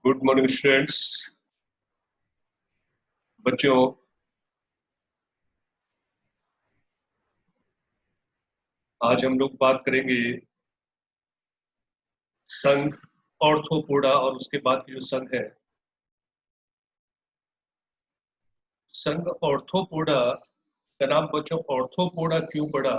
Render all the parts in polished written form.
Good morning students. बच्चों, आज हम लोग बात करेंगे संघ ऑर्थोपोडा और उसके बाद की जो संघ है संघ ऑर्थोपोडा का नाम बच्चों ऑर्थोपोडा क्यों पड़ा?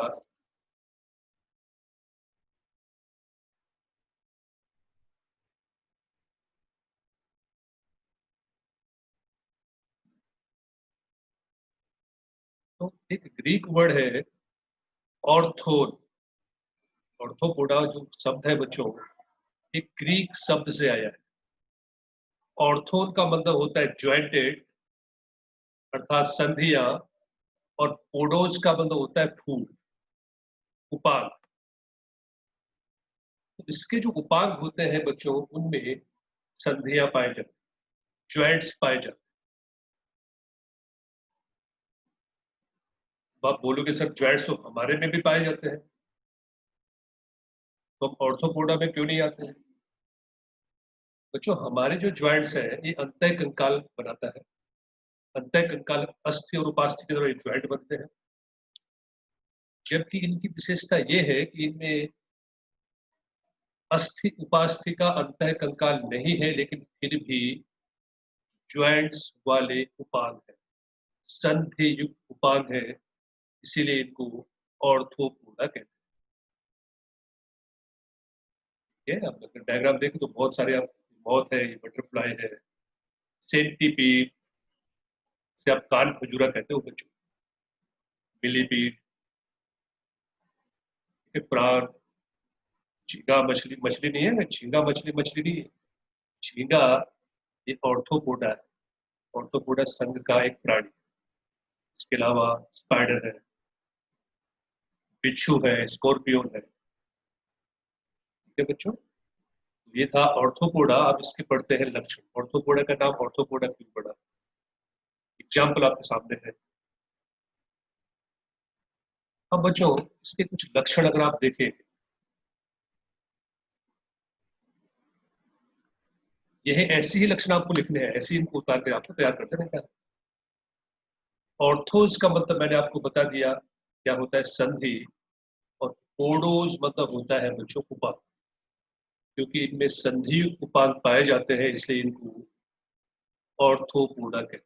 तो एक ग्रीक वर्ड है ऑर्थोन। ऑर्थोपोडा जो शब्द है बच्चों, एक ग्रीक शब्द से आया है। ऑर्थोन का मतलब होता है ज्वाइंटेड, अर्थात संधियां, और पोडोज का मतलब होता है फूल, उपांग। तो इसके जो उपांग होते हैं बच्चों, उनमें संधियां पाए जाते, ज्वाइंट्स पाए जाते। तो आप बोलोगे सर ज्वाइंट्स तो हमारे में भी पाए जाते हैं, तो हम ऑर्थोपोडा में क्यों नहीं आते हैं? बच्चों, हमारे जो ज्वाइंट्स हैं ये अंतः कंकाल बनाता है। अंतः कंकाल अस्थि और उपास्थि के द्वारा ज्वाइंट बनते हैं, जबकि इनकी विशेषता ये है कि इनमें अस्थि उपास्थि का अंतः कंकाल नहीं है, लेकिन फिर भी ज्वाइंट्स वाले उपांग है, संधि युक्त उपांग है, इसीलिए इनको ऑर्थोपोडा कहते हैं। आप अगर डायग्राम देखें तो बहुत सारे आप मौत है, ये बटरफ्लाई है, सेंटीपीड से आप कान खजूरा कहते हो बच्चों, मिलीपीड, प्राण, झींगा मछली, मछली नहीं है ना, झींगा मछली, मछली नहीं है झींगा। ये ऑर्थोपोडा है, ऑर्थोपोडा संघ का एक प्राणी। इसके अलावा स्पाइडर है, बिच्छू है, स्कॉर्पियोन है। ठीक है बच्चों, ये था ऑर्थोपोडा। अब इसके पढ़ते हैं लक्षण। ऑर्थोपोडा का नाम ऑर्थोपोडा क्यों पड़ा? एग्जाम्पल आपके सामने है। अब बच्चों, इसके कुछ लक्षण अगर आप देखें, यह ऐसी ही लक्षण आपको लिखने हैं, ऐसे ही इनको उतार के आपको तैयार करते रहना है। ऑर्थोज का मतलब मैंने आपको बता दिया क्या होता है, संधि। और पोडोज मतलब होता है बच्चों उपांग, क्योंकि इनमें संधि उपांग पाए जाते हैं, इसलिए इनको ऑर्थोपोडा कहते हैं।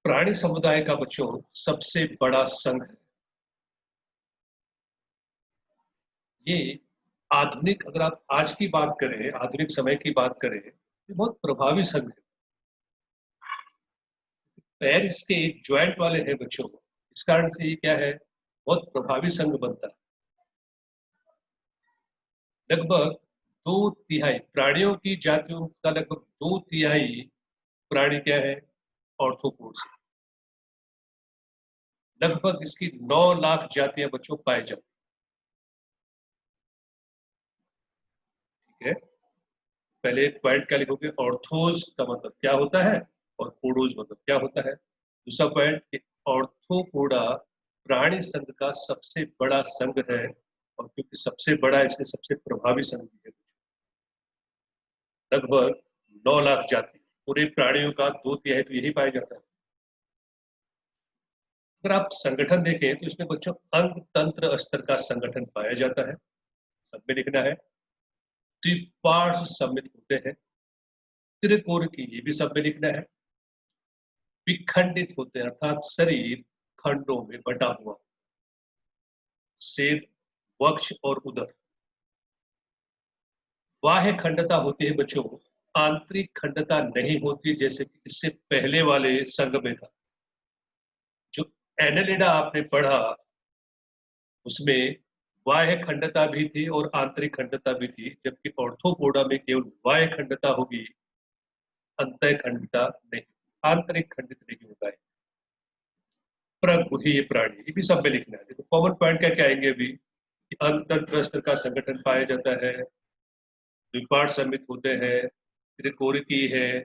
प्राणी समुदाय का बच्चों सबसे बड़ा संघ है ये। आधुनिक, अगर आप आज की बात करें, आधुनिक समय की बात करें, ये बहुत प्रभावी संघ है। पैर इसके एक ज्वाइंट वाले हैं बच्चों, इस कारण से ये क्या है, बहुत प्रभावी संघ बनता है। लगभग 2/3 प्राणियों की जातियों का, लगभग 2/3 प्राणी क्या है, ऑर्थोपोड्स। लगभग इसकी 9 लाख जातियां बच्चों पाई जाती। ठीक है, पहले पॉइंट क्या लिखोगे, ऑर्थोज का मतलब क्या होता है और पोडोज मतलब क्या होता है। दूसरा पॉइंट, ऑर्थोपोडा प्राणी संघ का सबसे बड़ा संघ है, और क्योंकि सबसे बड़ा इसलिए सबसे प्रभावी संघ भी है। लगभग 9 लाख जाति, पूरे प्राणियों का 2/3 तो यही पाया जाता है। अगर आप संगठन देखें तो इसमें बच्चों अंग तंत्र स्तर का संगठन पाया जाता है। सब में लिखना है। द्विपार्श्व सम्मित होते हैं, त्रिकोण की, ये भी सब में लिखना है। विखंडित होते हैं, अर्थात शरीर खंडों में बटा हुआ, सिर, वक्ष और उदर। बाह्य खंडता होती है बच्चों, आंतरिक खंडता नहीं होती, जैसे कि इससे पहले वाले संघ में था। जो एनेलिडा आपने पढ़ा, उसमें बाह्य खंडता भी थी और आंतरिक खंडता भी थी, जबकि ऑर्थोपोडा में केवल बाह्य खंडता होगी, अंतः खंडता नहीं, आंतरिक खंडित नहीं होता है। प्रगुहीय प्राणी, ये भी सब में लिखना है। तो कॉमन पॉइंट क्या क्या आएंगे अभी, अंततंत्र स्तर का संगठन पाया जाता है, द्विपार्श्व सम्मित होते हैं, त्रिकोणिकी है,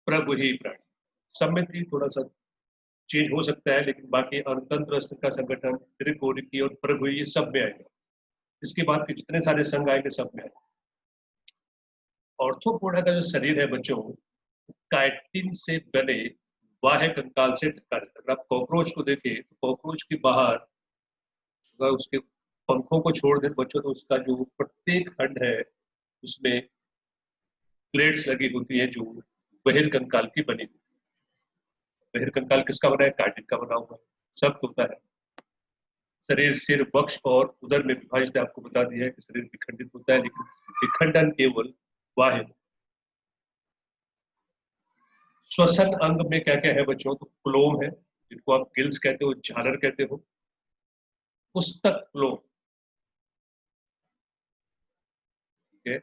प्रगुहीय प्राणी। सम्मिति थोड़ा सा चेंज हो सकता है, लेकिन बाकी अंततंत्र स्तर का संगठन, त्रिकोणिकी और प्रगुहीय सब में आएगा। इसके बाद के जितने सारे संघ आएंगे सब में आएंगे। ऑर्थोपोडा का जो शरीर है बच्चों, काइटिन से बने बाह्य कंकाल से ढका रहता है। अगर आप कॉकरोच को देखें तो कॉकरोच के बाहर अगर उसके पंखों को छोड़ दें बच्चों, तो उसका जो प्रत्येक हड्ड है उसमें प्लेट्स लगी होती है जो बहिर्कंकाल की बनी होती है। बहिर्कंकाल किसका बना है? काइटिन का बना हुआ है, सख्त होता है। शरीर सिर, वक्ष और उदर में विभाजित है। आपको बता दिया है कि शरीर विखंडित होता है, लेकिन विखंडन केवल बाह्य। श्वसन अंग में क्या क्या है बच्चों? तो फ्लोम है, जिनको आप गिल्स कहते हो, झालर कहते हो। पुस्तक फ्लोम, ठीक है।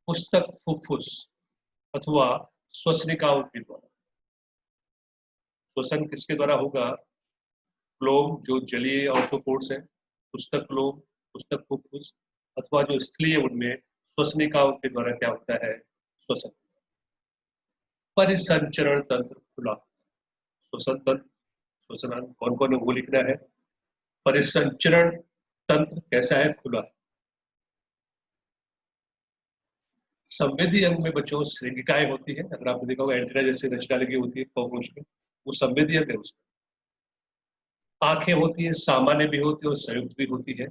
पुस्तक फुफ्फुस अथवा श्वसनिकाओं के द्वारा। श्वसन किसके द्वारा होगा? फ्लोम जो जलीय ऑर्थोपोड्स है, पुस्तक फ्लोम, पुस्तक फुफ्फुस, अथवा जो स्थलीय उनमें श्वसनिकाओं के द्वारा क्या होता है? श्वसन। परिसंचरण तंत्र खुला, श्वसन तंत्र, श्वसन अंग कौन कौन है वो लिखना है। परिसंचरण तंत्र कैसा है? खुला। संवेदी अंग में बच्चों श्रृंगिकाएं होती है। अगर आपने देखा होगा एंटीना जैसे रचना लगी होती है कॉकरोच में, वो संवेदी अंग है उसका। आंखें होती है, सामान्य भी होती है और संयुक्त भी होती है।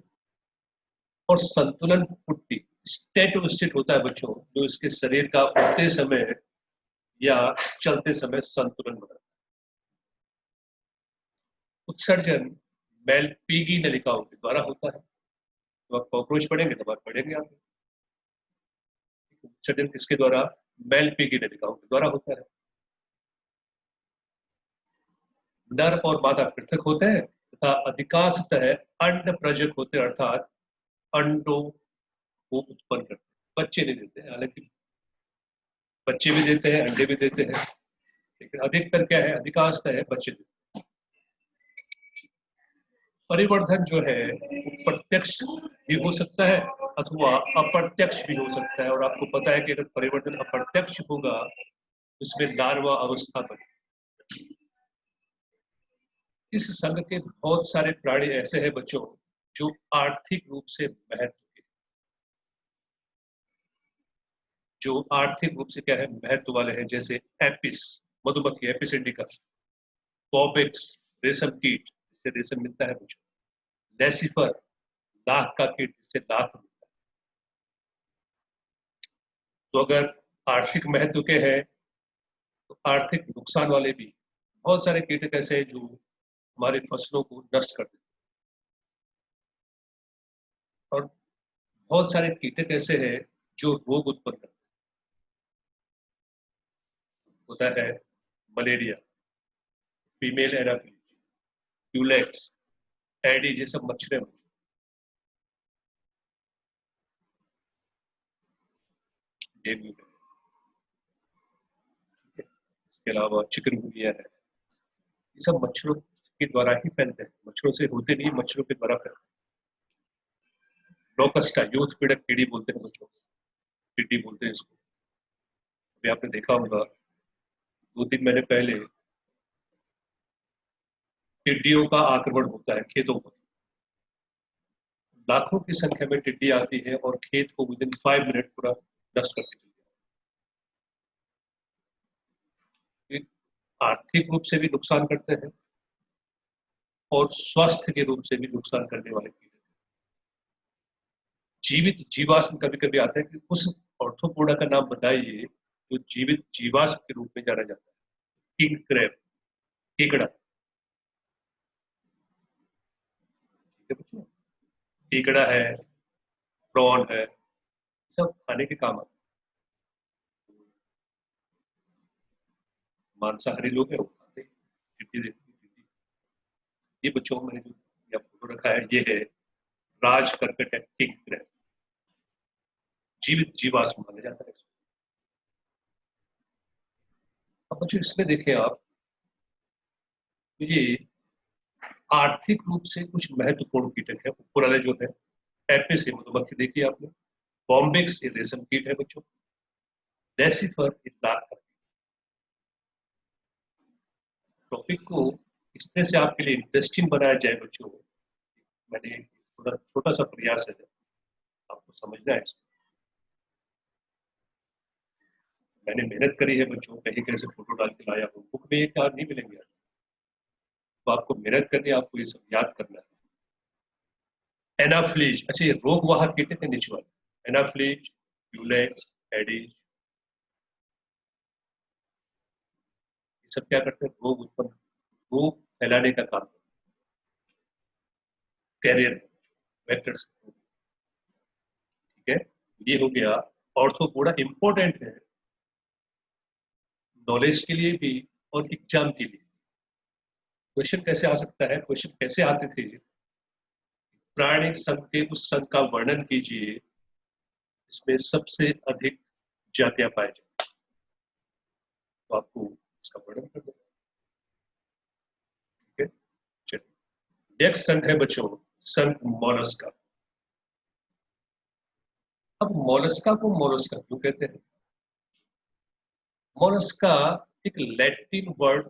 और संतुलन पुट्टी, स्टेटोस्टेट होता है बच्चों, जो इसके शरीर का उठते समय या चलते समय संतुलन बनाता है। उत्सर्जन मेलपीगी नलिकाओं के द्वारा होता है। तो आप कॉकरोच पढ़ेंगे तब आप पढ़ेंगे आप। उत्सर्जन किसके द्वारा? मेलपीगी नलिकाओं के द्वारा होता है। नर और मादा पृथक होते हैं तथा अधिकांशतः अंड प्रजक होते हैं, अर्थात अंडों को उत्पन्न करते हैं, बच्चे नहीं देते हैं। हालांकि बच्चे भी देते हैं, अंडे भी देते हैं, लेकिन अधिकतर क्या है? अधिकांशतः है बच्चे देते हैं। परिवर्धन जो है वो प्रत्यक्ष भी हो सकता है अथवा अप्रत्यक्ष भी हो सकता है। और आपको पता है कि अगर परिवर्तन अप्रत्यक्ष होगा तो इसमें लार्वा अवस्था बने। इस संघ के बहुत सारे प्राणी ऐसे हैं बच्चों जो आर्थिक रूप से महत्व के, जो आर्थिक रूप से क्या है? महत्व वाले हैं। जैसे एपिस, मधुमक्खी, एपिस इंडिका। बॉबिक्स, रेशम कीट, जिससे रेशम मिलता है बच्चों। लेसिफर, लाख का कीट, जिससे लाख मिलता है। तो अगर आर्थिक महत्व के हैं तो आर्थिक नुकसान वाले भी बहुत सारे कीटक ऐसे हैं जो हमारी फसलों को नष्ट कर देते हैं। और बहुत सारे कीटक ऐसे हैं जो रोग उत्पन्न करते हैं। होता है malaria, female anopheles, culex, aedes, ये सब मच्छरें। डेंगू है, इसके अलावा चिकनगुनिया है। ये सब मच्छरों के द्वारा ही फैलते हैं, मच्छरों से होते नहीं, मच्छरों के द्वारा फैलते हैं। लोकस्टा, यूथ पीड़क कीड़ी बोलते हैं बच्चों, टिड्डी बोलते हैं इसको। अभी आपने देखा होगा 2-3 महीने पहले टिड्डियों का आक्रमण होता है खेतों पर। लाखों की संख्या में टिड्डी आती है और खेत को विदिन 5 मिनट पूरा नष्ट करके चली जाती है। आर्थिक रूप से भी नुकसान करते हैं और स्वास्थ्य के रूप से भी नुकसान करने वाले कीड़े। जीवित जीवाश्म कभी कभी आता है कि उस ऑर्थोपोडा का नाम बताइए जो जीवित जीवाश्म के रूप में जाना जाता है। किंग क्रैब, केकड़ा, केकड़ा है, प्रॉन है, सब खाने के काम आते हैं। मांसाहारी लोग हैं वो खाते हैं। टिड्डी देखते हैं, टिड्डी। ये बच्चों में जो या फोटो रखा है ये है राज करकट है, किंग क्रैब, जीवित जीवाश्म माना जाता है। अब बच्चों इसमें देखें आप, तो ये आर्थिक रूप से कुछ महत्वपूर्ण कीटक है। ऊपर वाले जो है एपिस, मधुमक्खी देखी आपने। बॉम्बिक्स, ये रेशम कीट है बच्चों। लेसिफर, ये लाख का। टॉपिक को इस तरह से आपके लिए इंटरेस्टिंग बनाया जाए बच्चों, मैंने थोड़ा छोटा सा प्रयास है आपको समझना है इसको। मैंने मेहनत करी है बच्चों, कहीं कहीं से फोटो डाल के लाया हूँ, बुक में ये कार्ड नहीं मिलेंगे। तो आपको मेहनत करनी है, आपको ये सब याद करना है। एनाफ्लीज, अच्छा ये रोग वाहक कीट है नीचे वाले, एनाफ्लीज, यूलेक्स, एडीज, ये सब क्या करते हैं, रोग उत्पन्न, रोग फैलाने का काम, कैरियर वेक्टर से। ठीक है, ये हो गया। ऑर्थोपोडा इंपॉर्टेंट है नॉलेज के लिए भी और एग्जाम के लिए। क्वेश्चन कैसे आ सकता है, क्वेश्चन कैसे आते थे, प्राणी संघ के उस संघ का वर्णन कीजिए इसमें सबसे अधिक जातियां पाई जाए, तो आपको इसका वर्णन कर देना। ठीक है, चलिए नेक्स्ट संघ है बच्चों, संघ मोलस्का। अब मोलस्का को मोलस्का क्यों कहते हैं? मोलस्का एक लैटिन वर्ड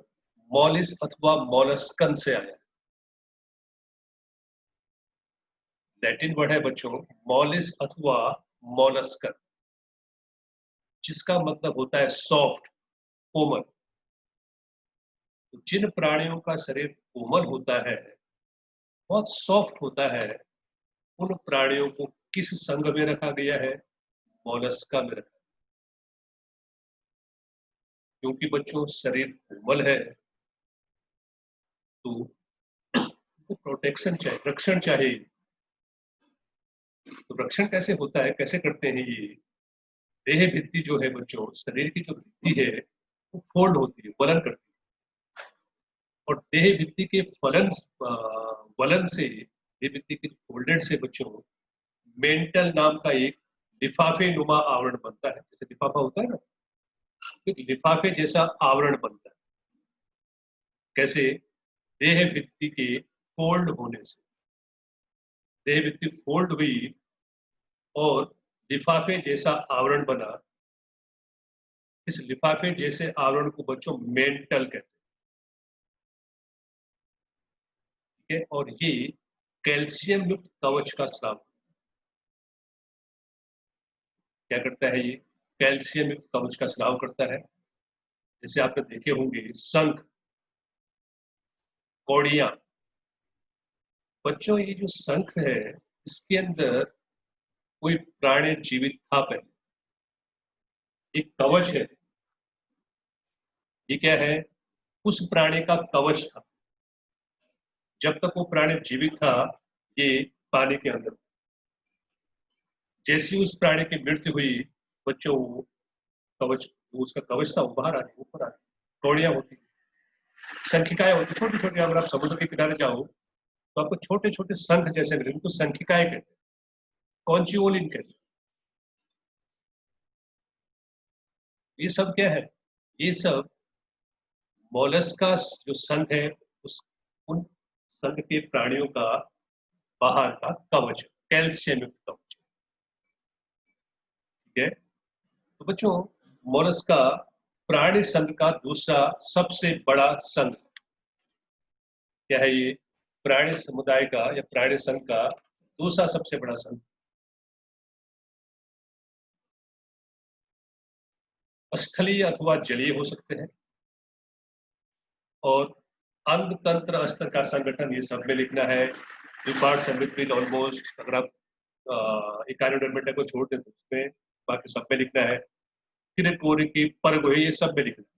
मॉलिस अथवा मोलस्कन से आया है। लैटिन वर्ड है बच्चों मॉलिस अथवा मोलस्कन, जिसका मतलब होता है सॉफ्ट, कोमल। तो जिन प्राणियों का शरीर कोमल होता है, बहुत सॉफ्ट होता है, उन प्राणियों को किस संघ में रखा गया है? मोलस्का में रखा। क्योंकि बच्चों शरीर कोमल है, तो प्रोटेक्शन चाहिए, रक्षण चाहिए। तो रक्षण कैसे होता है, कैसे करते हैं ये? देह भित्ति जो है बच्चों, शरीर की जो भित्ति है वो फोल्ड होती है, वलन करती है। और देह भित्ति के फलन वलन से, देह भित्ति के फोल्डेड से बच्चों मेंटल नाम का एक लिफाफे नुमा आवरण बनता है। जैसे लिफाफा होता है ना, एक लिफाफे जैसा आवरण बनता है। कैसे? देह भित्ति के फोल्ड होने से, देह भित्ति फोल्ड हुई और लिफाफे जैसा आवरण बना। इस लिफाफे जैसे आवरण को बच्चों मेंटल कहते हैं। और ये कैल्शियम युक्त कवच का स्राव क्या करता है? ये कैल्शियम युक्त कवच का स्राव करता है। जैसे आपने देखे होंगे शंख, कौड़ियां। बच्चों ये जो शंख है, इसके अंदर कोई प्राणी जीवित था पहले, एक कवच है। ये क्या है? उस प्राणी का कवच था। जब तक वो प्राणी जीवित था, ये पानी के अंदर। जैसी उस प्राणी की मृत्यु हुई बच्चों, वो कवच, वो उसका कवच था, वो बाहर आ गया, ऊपर आ गया। कौड़ियां होती, शंखिकाएं होती छोटी छोटी। अगर आप समुद्र के किनारे जाओ तो आपको छोटे छोटे शंख जैसे मिलेंगे, उनको शंखिकाएं कहते हैं, कॉन्चियोलिन कहते हैं। ये सब क्या है? ये सब मोलस्का जो संघ है, उस उन संघ के प्राणियों का बाहर का कवच, कैल्शियम युक्त कवच। ठीक है, तो बच्चों मोलस्का प्राणी संघ का दूसरा सबसे बड़ा संघ क्या है? ये प्राणी समुदाय का या प्राणी संघ का दूसरा सबसे बड़ा संघ। स्थलीय अथवा जलीय हो सकते हैं। और अंग तंत्र स्तर का संगठन, ये सब में लिखना है। पार्ट्स एंड विद ऑलमोस्ट, अगर आप इकाइनोडर्मेटा को छोड़ दें तो उसमें, बाकी सब में लिखना है। किरेकोरी की परग है, ये सब में लिखना है।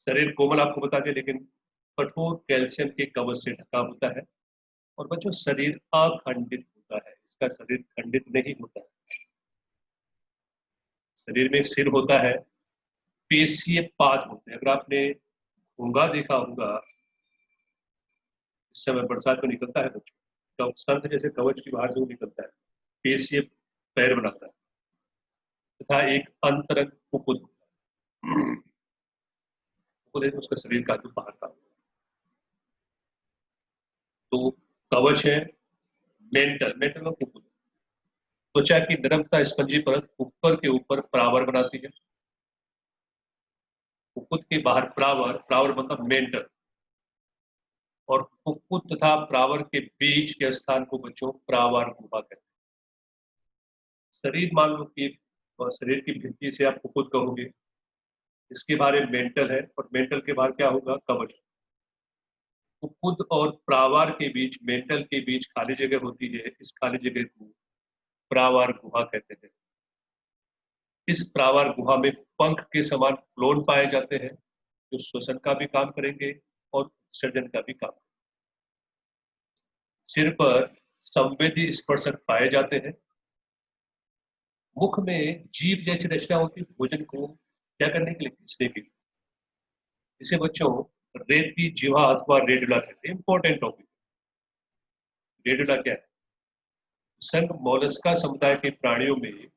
शरीर कोमल आपको बता दें, लेकिन कठोर कैल्शियम के कवच से ढका होता है। और बच्चों शरीर अखंडित होता है, इसका शरीर खंडित नहीं होता है। शरीर में सिर होता है, पेशीय पाद होते हैं। अगर आपने घोंगा देखा होगा, इस समय बरसात में निकलता है बच्चों, तो संत जैसे कवच की बाहर जो निकलता है, पेशीय पैर बनाता है, तथा एक अंतरंग कुकुद, उसका शरीर का जो बाहर का। तो कवच है मेंटल, मेंटल और कुकुद। त्वचा की नरमता स्पंजी परत ऊपर के ऊपर प्रावर बनाती है। कुकुद के बाहर प्रावर, प्रावर मतलब मेंटल। और कुकुद तथा प्रावर के बीच के स्थान को बच्चों प्रावर गुहा कहते हैं। शरीर मान लो कि और शरीर की भित्ति से आप कुकुद कहोगे। इसके बारे में मेंटल है, और मेंटल के बाहर क्या होगा, कवच। कुकुद और प्रावार के बीच, मेंटल के बीच खाली जगह होती है, इस खाली जगह को प्रावार गुहा कहते हैं। इस प्रावार गुहा में पंख के समान क्लोन पाए जाते हैं, जो श्वसन का भी काम करेंगे और उत्सर्जन का भी काम। सिर पर संवेदी स्पर्शक पाए जाते हैं। मुख में जीभ जैसी रचना होती है भोजन को क्या करने के लिए, खींचने के लिए। इसे बच्चों रेती जीवा अथवा रेडुला कहते हैं। Important topic. रेडुला क्या है? संघ मोलस्का समुदाय के प्राणियों में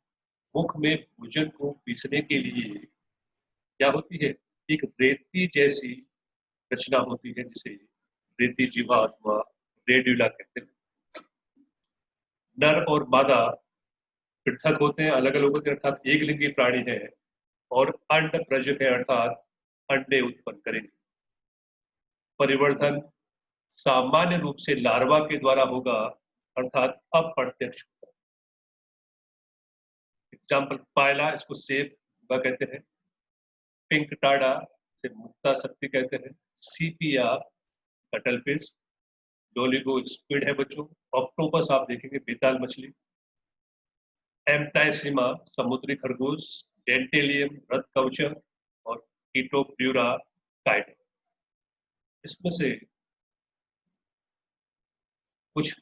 मुख में भोजन को पीसने के लिए क्या होती है, एक रेती जैसी रचना होती है, जिसे रेती जीवा अथवा रेडुला कहते हैं। नर और मादा पृथक होते हैं, अलग अलग होते हैं, अर्थात एक लिंगी प्राणी है, और अंड प्रजक है, अर्थात अंडे उत्पन्न करेंगे। परिवर्धन सामान्य रूप से लार्वा के द्वारा होगा, अर्थात अप्रत्यक्ष। एग्जाम्पल पायला, इसको सेब कहते हैं। पिंक टाडा से मुक्ता शक्ति कहते हैं। सीपिया कटल फिश। डोलिगो स्क्विड है बच्चों। ऑक्टोपस आप देखेंगे बेताल मछली। एम्टाइसिमा समुद्री खरगोश। डेंटेलियम रथ कवचर। और कीटोप्यूरा काइट। इसमें से कुछ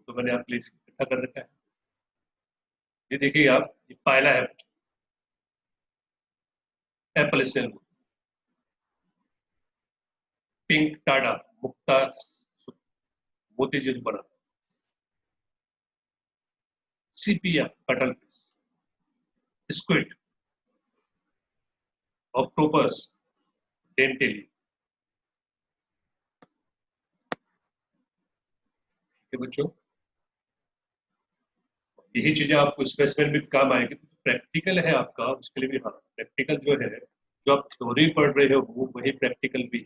तो मैंने आपके लिए इकट्ठा कर रखा है। ये देखिए आप, ये पायला है, एप्पल स्नेल। पिंक टाडा मुक्ता मोती जैसे बना। सीपिया cuttle fish. Squid. Octopus. Dentalium. बच्चों यही चीजें आपको स्पेसिमेन में काम आएगी। प्रैक्टिकल है आपका, उसके लिए भी। हाँ, प्रैक्टिकल जो है, जो आप थ्योरी पढ़ रहे हो वो वही प्रैक्टिकल भी है।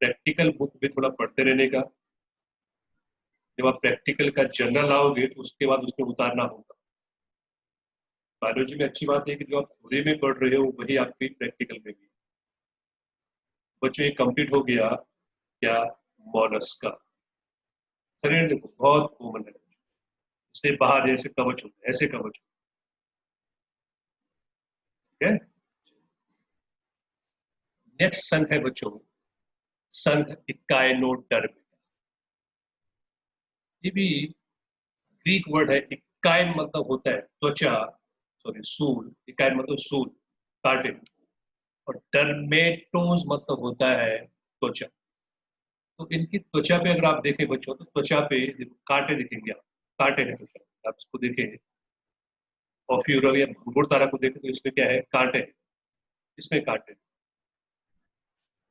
प्रैक्टिकल बुक भी थोड़ा पढ़ते रहने का। जब आप प्रैक्टिकल का जर्नल आओगे तो उसके बाद उसमें उतारना होगा। बायोलॉजी में अच्छी बात है कि जो आप थ्योरी में पढ़ रहे हो वही आपकी प्रैक्टिकल में भी। बच्चों ये कंप्लीट हो गया क्या, मॉलस्का। शरीर देखो बहुत कोमल है। इससे बाहर जैसे कवच होते हैं, ऐसे कवच होते हैं। नेक्स्ट संघ है बच्चों, संघ इकाइनोडर्म। ये भी ग्रीक वर्ड है। इकाइन मतलब होता है त्वचा, सॉरी सूल। इकाइन मतलब सूल, कांटे। और डर्मेटोज मतलब होता है त्वचा। तो इनकी त्वचा पे अगर आप देखें बच्चों, तो त्वचा पे कांटे दिखेंगे आप। कांटे हैं त्वचा, आप इसको देखें। ऑफ्यूरा या भंगुर तारा को देखें तो इसमें क्या है, कांटे हैं। इसमें कांटे।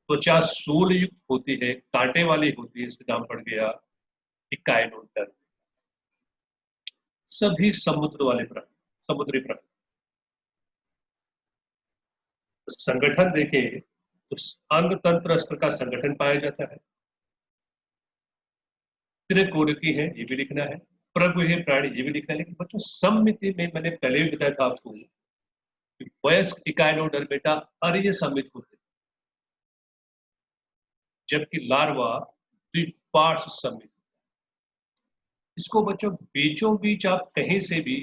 त्वचा सूल युक्त होती है, कांटे वाली होती है, इसका नाम पड़ गया इकाइनोडर्म। सभी समुद्र वाले प्राणी, समुद्री प्राणी। संगठन देखें तो अंग तंत्र अस्त्र का संगठन पाया जाता है। त्रिकोणिकी है, ये भी लिखना है। प्रगुहे प्राणी, ये भी लिखना है। लेकिन बच्चों सममिति में मैंने पहले भी बताया था आपको कि वयस्क इकाइनोडर्मेटा अर्य समित होते हैं, जबकि लार्वा द्विपार्श्व समित। इसको बच्चों बीचों बीच आप कहीं से भी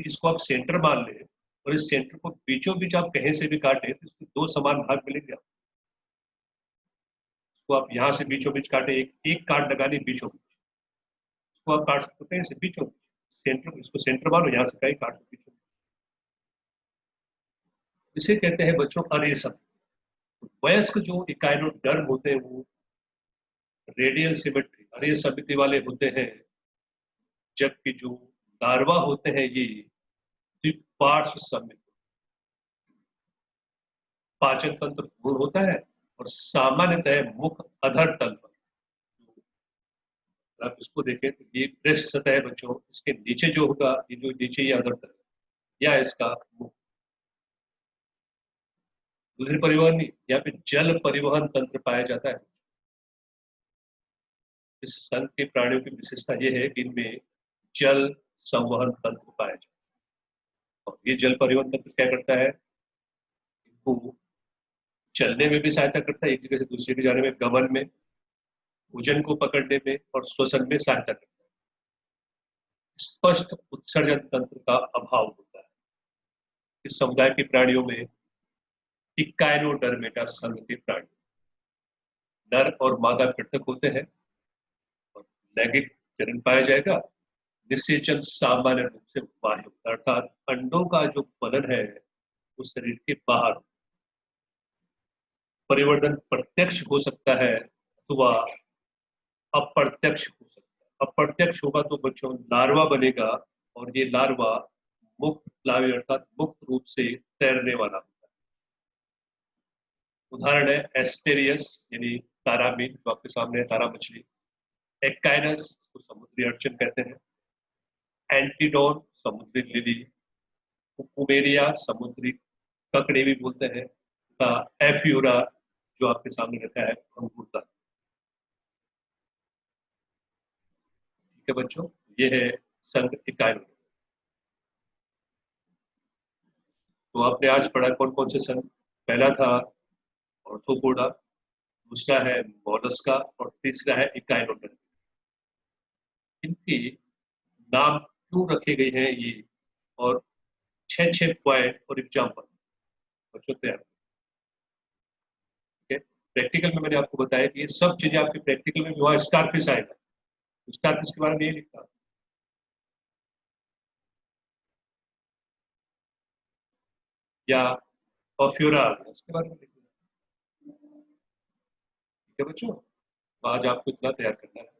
इसको आप सेंटर मान लें, और इस सेंटर को बीचों बीच आप कहीं से भी काटे तो इसके दो समान भाग मिलेंगे। इसको आप यहाँ से बीचों बीच काटे, एक एक काट लगानी बीचों बीच। इसको आप काट सकते हैं, इसे बीचों बीच। सेंटर, इसको सेंटर मानो, यहाँ से कहीं काट दो बीचों। इसे कहते हैं बच्चों अरेसम। वयस्क जो इकाइनोडर्म होते हैं वो रेडियल सिमेट्री, अरे समिति वाले होते हैं, जबकि जो लार्वा होते हैं ये द्विपार्श्व समित। पाचन तंत्र पूर्ण होता है, और सामान्यतः मुख अधर तल पर। आप इसको देखें तो ये पृष्ठ सतह है बच्चों, इसके नीचे जो होगा, ये जो नीचे ये अधर तल या इसका मुख। दूसरी परिवहन, यहाँ पे जल परिवहन तंत्र पाया जाता है। इस संघ के प्राणियों की विशेषता यह है कि इनमें जल संवहन तंत्र पाया जाता है। और ये जल परिवहन तंत्र क्या करता है, इनको चलने में भी सहायता करता है, एक जगह से दूसरी जगह जाने में, गमन में, भोजन को पकड़ने में और श्वसन में सहायता करता है। स्पष्ट उत्सर्जन तंत्र का अभाव होता है। इस समुदाय के प्राणियों में इक्काइनोडर्मेटा संघ के प्राणी नर और मादा पृथक होते हैं और लैंगिक जनन पाया जाएगा। निषेचन सामान्य रूप से बाह्य होता है, अर्थात अंडों का जो फलन है वो शरीर के बाहर। परिवर्तन प्रत्यक्ष हो सकता है अथवा अप्रत्यक्ष हो सकता है। अप्रत्यक्ष होगा तो बच्चों लार्वा बनेगा, और ये लार्वा मुक्त प्लावी अर्थात मुक्त रूप से तैरने वाला होता है। उदाहरण है एस्टेरियस यानी तारामीन जो आपके सामने है, तारा मछली। एक्काइनस को समुद्री अर्चन कहते हैं। एंटीडोन समुद्री लिली। कुकुमेरिया समुद्री ककड़े भी बोलते हैं। एफ्यूरा जो आपके सामने रखा है अंगूरता। ठीक है बच्चों, ये है संघ इकाई। तो आपने आज पढ़ा कौन कौन से संघ। पहला था ऑर्थोपोडा, दूसरा है मोलस्का और तीसरा है इकाइनोडर्म। इनके नाम क्यों रखे गए हैं ये, और 6 पॉइंट और एग्जाम्पल बच्चों तैयार। प्रैक्टिकल में मैंने आपको बताया कि ये सब चीजें आपके प्रैक्टिकल में जो है स्टारफिश आएगा, स्टारफिश के बारे में नहीं लिखता, या परफ्यूरा उसके बारे में लिखता। ठीक है बच्चों, तो आज आपको इतना तैयार करना है।